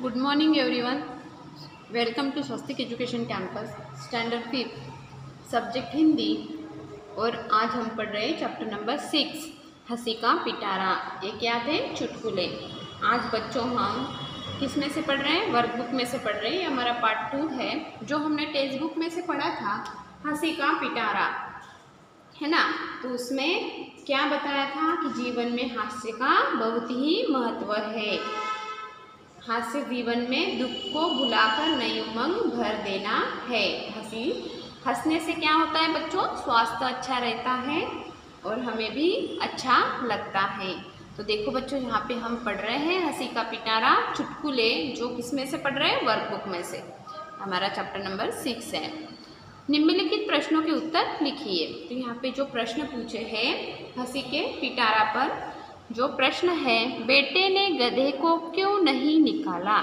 Good morning everyone. Welcome to Swastik education campus standard 5 subject Hindi. और आज हम पढ़ रहे हैं चैप्टर नंबर 6 हंसी का पिटारा। ये क्या थे? चुटकुले। आज बच्चों हम किस में से पढ़ रहे हैं? वर्कबुक में से पढ़ रहे हैं। हमारा पार्ट 2 है जो हमने टेक्स्ट बुक में से पढ़ा था, हंसी का पिटारा, है ना। तो उसमें क्या बताया था कि जीवन में हास्य का बहुत ही महत्व है। हास्य जीवन में दुख को भुलाकर नई उमंग भर देना है। हंसने से क्या होता है बच्चों? स्वास्थ्य अच्छा रहता है और हमें भी अच्छा लगता है। तो देखो बच्चों, यहाँ पे हम पढ़ रहे हैं हंसी का पिटारा चुटकुले, जो किस में से पढ़ रहे हैं? वर्कबुक में से। हमारा चैप्टर नंबर 6 है। निम्नलिखित प्रश्नों के उत्तर लिखिए। तो यहाँ पे जो प्रश्न पूछे हैं हंसी के पिटारा पर, जो प्रश्न है, बेटे ने गधे को क्यों नहीं निकाला?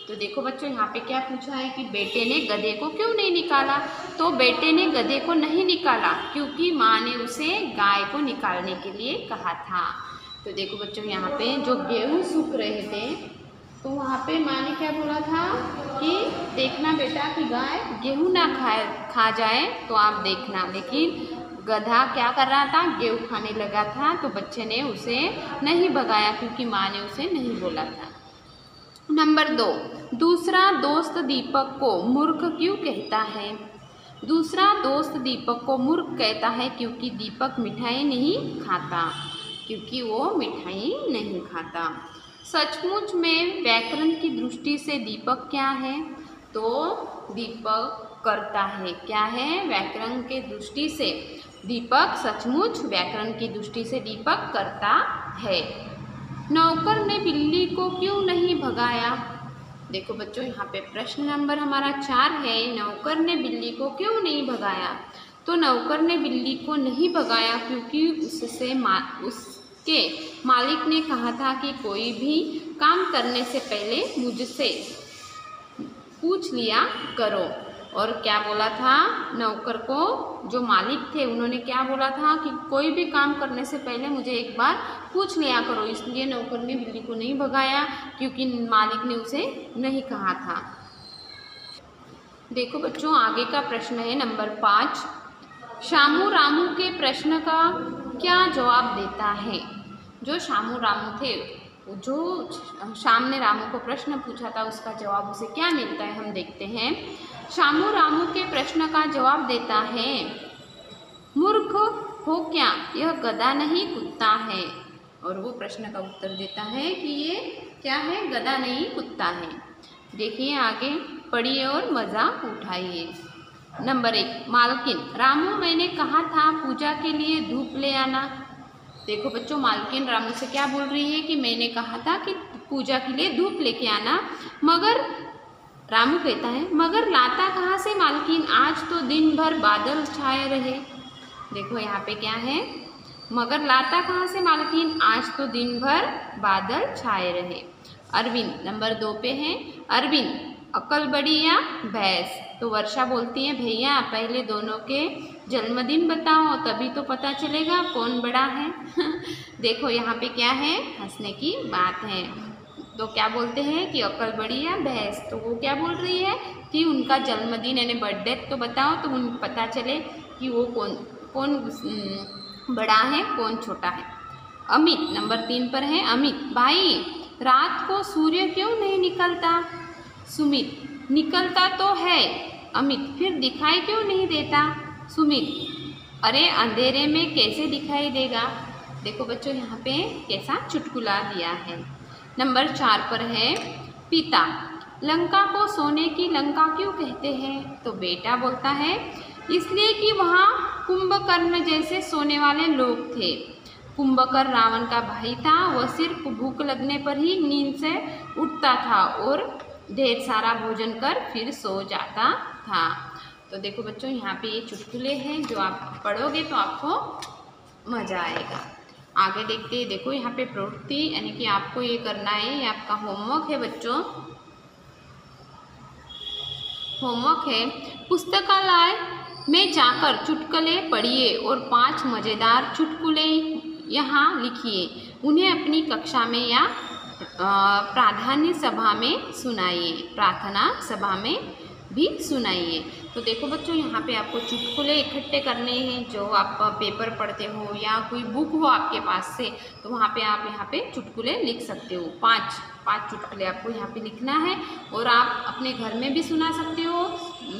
तो देखो बच्चों, यहाँ पे क्या पूछा है कि बेटे ने गधे को क्यों नहीं निकाला। तो बेटे ने गधे को नहीं निकाला क्योंकि माँ ने उसे गाय को निकालने के लिए कहा था। तो देखो बच्चों, यहाँ पे जो गेहूँ सूख रहे थे तो वहाँ पे माँ ने क्या बोला था कि देखना बेटा कि गाय गेहूँ ना खा जाए, तो आप देखना। लेकिन गधा क्या कर रहा था? गेहूँ खाने लगा था। तो बच्चे ने उसे नहीं भगाया क्योंकि माँ ने उसे नहीं बोला था। नंबर 2, दूसरा दोस्त दीपक को मूर्ख क्यों कहता है? दूसरा दोस्त दीपक को मूर्ख कहता है क्योंकि दीपक मिठाई नहीं खाता, क्योंकि वो मिठाई नहीं खाता। सचमुच में व्याकरण की दृष्टि से दीपक क्या है? तो दीपक करता है। क्या है? व्याकरण के दृष्टि से दीपक, सचमुच व्याकरण की दृष्टि से दीपक करता है। नौकर ने बिल्ली को क्यों नहीं भगाया? देखो बच्चों, यहाँ पे प्रश्न नंबर हमारा 4 है। नौकर ने बिल्ली को क्यों नहीं भगाया? तो नौकर ने बिल्ली को नहीं भगाया क्योंकि उसके मालिक ने कहा था कि कोई भी काम करने से पहले मुझसे पूछ लिया करो। और क्या बोला था नौकर को? जो मालिक थे उन्होंने क्या बोला था कि कोई भी काम करने से पहले मुझे एक बार पूछ लिया करो। इसलिए नौकर ने बिल्ली को नहीं भगाया क्योंकि मालिक ने उसे नहीं कहा था। देखो बच्चों, आगे का प्रश्न है नंबर 5। शामू रामू के प्रश्न का क्या जवाब देता है? जो शामू रामू थे, जो शाम ने रामू को प्रश्न पूछा था, उसका जवाब उसे क्या मिलता है हम देखते हैं। शामू रामू के प्रश्न का जवाब देता है, मूर्ख हो क्या, यह गधा नहीं कुत्ता है। और वो प्रश्न का उत्तर देता है कि ये क्या है? गधा नहीं कुत्ता है। देखिए आगे, पढ़िए और मज़ा उठाइए। नंबर 1, मालकिन, रामू मैंने कहा था पूजा के लिए धूप ले आना। देखो बच्चों, मालकिन रामू से क्या बोल रही है कि मैंने कहा था कि पूजा के लिए धूप लेके आना। मगर रामू कहता है, मगर लाता कहाँ से मालकिन, आज तो दिन भर बादल छाए रहे। देखो यहाँ पे क्या है? मगर लाता कहाँ से मालकिन, आज तो दिन भर बादल छाए रहे। अरविंद नंबर 2 पे है। अरविंद, अकल बड़ी या भैंस? तो वर्षा बोलती है, भैया पहले दोनों के जन्मदिन बताओ, तभी तो पता चलेगा कौन बड़ा है। देखो यहाँ पे क्या है? हंसने की बात है। तो क्या बोलते हैं कि अकल बड़ी या भैंस? तो वो क्या बोल रही है कि उनका जन्मदिन यानी बर्थडे तो बताओ, तो उनको पता चले कि वो कौन बड़ा है, कौन छोटा है। अमित नंबर 3 पर है। अमित, भाई रात को सूर्य क्यों नहीं निकलता? सुमित, निकलता तो है। अमित, फिर दिखाई क्यों नहीं देता? सुमित, अरे अंधेरे में कैसे दिखाई देगा? देखो बच्चों, यहाँ पे कैसा चुटकुला दिया है। नंबर 4 पर है। पिता, लंका को सोने की लंका क्यों कहते हैं? तो बेटा बोलता है, इसलिए कि वहाँ कुंभकर्ण जैसे सोने वाले लोग थे। कुंभकर्ण रावण का भाई था। वह सिर्फ भूख लगने पर ही नींद से उठता था और ढेर सारा भोजन कर फिर सो जाता था। तो देखो बच्चों, यहाँ पे ये चुटकुले हैं जो आप पढ़ोगे तो आपको मज़ा आएगा। आगे देखते हैं। देखो यहाँ पे प्रवृत्ति यानी कि आपको ये करना है, ये आपका होमवर्क है बच्चों। होमवर्क है, पुस्तकालय में जाकर चुटकुले पढ़िए और 5 मज़ेदार चुटकुले यहाँ लिखिए। उन्हें अपनी कक्षा में या प्राधान्य सभा में सुनाइए, प्रार्थना सभा में भी सुनाइए। तो देखो बच्चों, यहाँ पे आपको चुटकुले इकट्ठे करने हैं। जो आप पेपर पढ़ते हो या कोई बुक हो आपके पास से, तो वहाँ पे आप यहाँ पे चुटकुले लिख सकते हो। पाँच चुटकुले आपको यहाँ पे लिखना है और आप अपने घर में भी सुना सकते हो,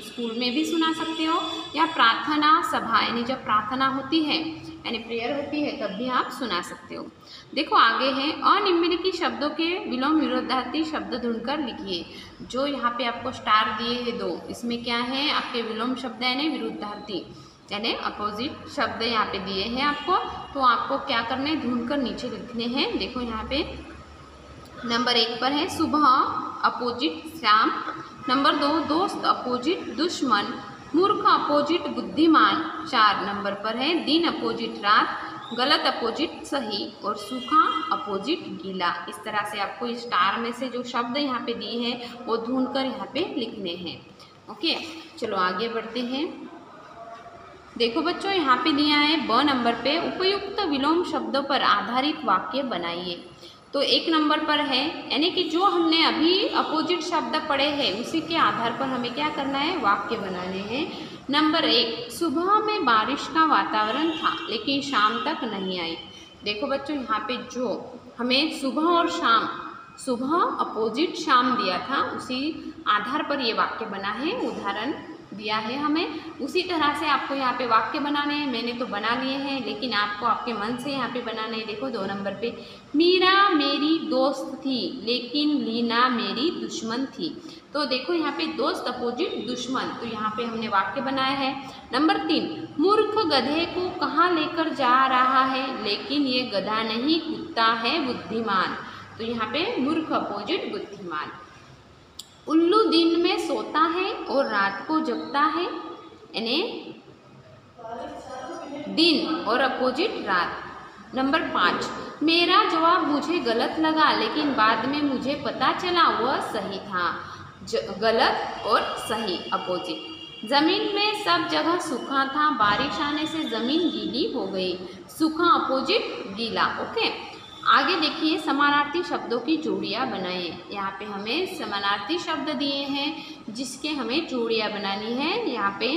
स्कूल में भी सुना सकते हो, या प्रार्थना सभा यानी जब प्रार्थना होती है यानी प्रेयर होती है तब भी आप सुना सकते हो। देखो आगे है, अनिम्नलिखित शब्दों के विलोम विरोधार्थी शब्द ढूंढकर लिखिए। जो यहाँ पे आपको स्टार दिए हैं 2, इसमें क्या है, आपके विलोम शब्द यानी विरुद्धार्थी यानी अपोजिट शब्द यहाँ पे दिए हैं आपको। तो आपको क्या करना है, ढूंढकर नीचे लिखने हैं। देखो यहाँ पे नंबर 1 पर है सुबह अपोजिट श्याम, नंबर 2 दोस्त अपोजिट दुश्मन, मूर्ख अपोजिट बुद्धिमान, 4 नंबर पर है दिन अपोजिट रात, गलत अपोजिट सही और सूखा अपोजिट गीला। इस तरह से आपको इस स्टार में से जो शब्द यहाँ पे दिए हैं वो ढूंढकर यहाँ पे लिखने हैं। ओके, चलो आगे बढ़ते हैं। देखो बच्चों, यहाँ पे दिया है ब नंबर पे उपयुक्त विलोम शब्दों पर आधारित वाक्य बनाइए। तो 1 नंबर पर है, यानी कि जो हमने अभी अपोजिट शब्द पढ़े हैं उसी के आधार पर हमें क्या करना है, वाक्य बनाने हैं। नंबर 1, सुबह में बारिश का वातावरण था लेकिन शाम तक नहीं आई। देखो बच्चों, यहाँ पे जो हमें सुबह और शाम, सुबह अपोजिट शाम दिया था, उसी आधार पर ये वाक्य बना है, उदाहरण दिया है हमें। उसी तरह से आपको यहाँ पे वाक्य बनाने हैं। मैंने तो बना लिए हैं लेकिन आपको आपके मन से यहाँ पे बनाने हैं। देखो 2 नंबर पे, मीरा मेरी दोस्त थी लेकिन लीना मेरी दुश्मन थी। तो देखो यहाँ पे दोस्त अपोजिट दुश्मन, तो यहाँ पे हमने वाक्य बनाया है। नंबर 3, मूर्ख गधे को कहाँ लेकर जा रहा है लेकिन ये गधा नहीं कुत्ता है बुद्धिमान। तो यहाँ पे मूर्ख अपोजिट बुद्धिमान। उल्लू दिन में सोता है और रात को जगता है, यानी दिन और अपोजिट रात। नंबर 5, मेरा जवाब मुझे गलत लगा लेकिन बाद में मुझे पता चला वह सही था। गलत और सही अपोजिट। जमीन में सब जगह सूखा था, बारिश आने से जमीन गीली हो गई। सूखा अपोजिट गीला। ओके, आगे देखिए, समानार्थी शब्दों की जोड़ियाँ बनाएं। यहाँ पे हमें समानार्थी शब्द दिए हैं जिसके हमें जोड़ियाँ बनानी है। यहाँ पे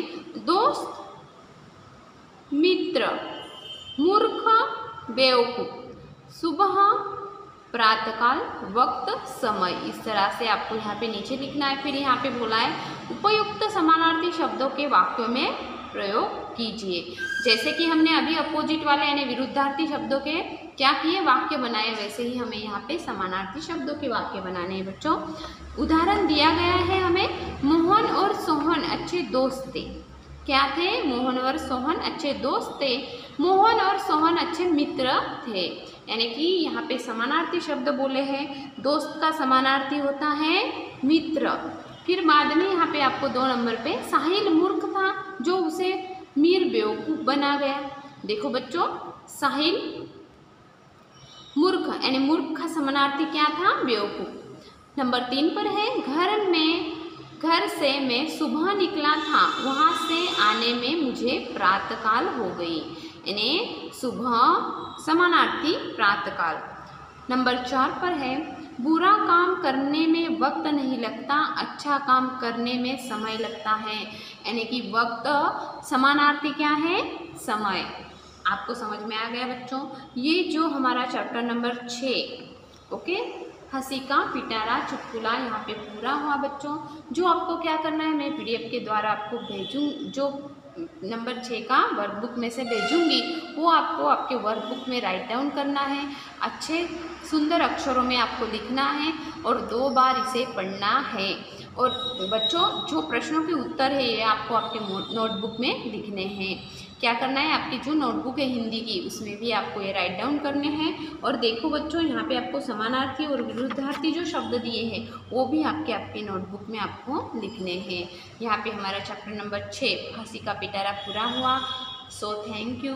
दोस्त मित्र, मूर्ख बेवकूफ, सुबह प्रातःकाल वक्त समय। इस तरह से आपको यहाँ पे नीचे लिखना है। फिर यहाँ पे बोला है उपयुक्त समानार्थी शब्दों के वाक्यों में प्रयोग कीजिए। जैसे कि हमने अभी अपोजिट वाले यानी विरुद्धार्थी शब्दों के क्या किए, वाक्य बनाए, वैसे ही हमें यहाँ पे समानार्थी शब्दों के वाक्य बनाने हैं बच्चों। उदाहरण दिया गया है हमें, मोहन और सोहन अच्छे दोस्त थे। क्या थे, मोहन और सोहन अच्छे दोस्त थे। मोहन और सोहन अच्छे मित्र थे, यानी कि यहाँ पे समानार्थी शब्द बोले हैं। दोस्त का समानार्थी होता है मित्र। फिर बाद में यहाँ पे आपको 2 नंबर पे साहिल मूर्ख था जो उसे मीर बेवकूफ़ बना गया। देखो बच्चों, साहिल मूर्ख यानी मूर्ख का समानार्थी क्या था, बेवकूफ़। नंबर 3 पर है, घर से मैं सुबह निकला था, वहाँ से आने में मुझे प्रातःकाल हो गई। यानी सुबह समानार्थी प्रातःकाल। नंबर 4 पर है, बुरा काम करने में वक्त नहीं लगता, अच्छा काम करने में समय लगता है। यानी कि वक्त समानार्थी क्या है, समय। आपको समझ में आ गया बच्चों। ये जो हमारा चैप्टर नंबर 6 ओके, हंसी का पिटारा चुटकुला यहाँ पे पूरा हुआ बच्चों। जो आपको क्या करना है, मैं PDF के द्वारा आपको भेजूँ, जो नंबर 6 का वर्कबुक में से भेजूँगी, वो आपको आपके वर्कबुक में राइट डाउन करना है। अच्छे सुंदर अक्षरों में आपको लिखना है और 2 बार इसे पढ़ना है। और बच्चों, जो प्रश्नों के उत्तर है ये आपको आपके नोटबुक में लिखने हैं। क्या करना है, आपकी जो नोटबुक है हिंदी की, उसमें भी आपको ये राइट डाउन करने हैं। और देखो बच्चों, यहाँ पे आपको समानार्थी और विरुद्धार्थी जो शब्द दिए हैं वो भी आपके नोटबुक में आपको लिखने हैं। यहाँ पे हमारा चैप्टर नंबर 6 हंसी का पिटारा पूरा हुआ। So thank you.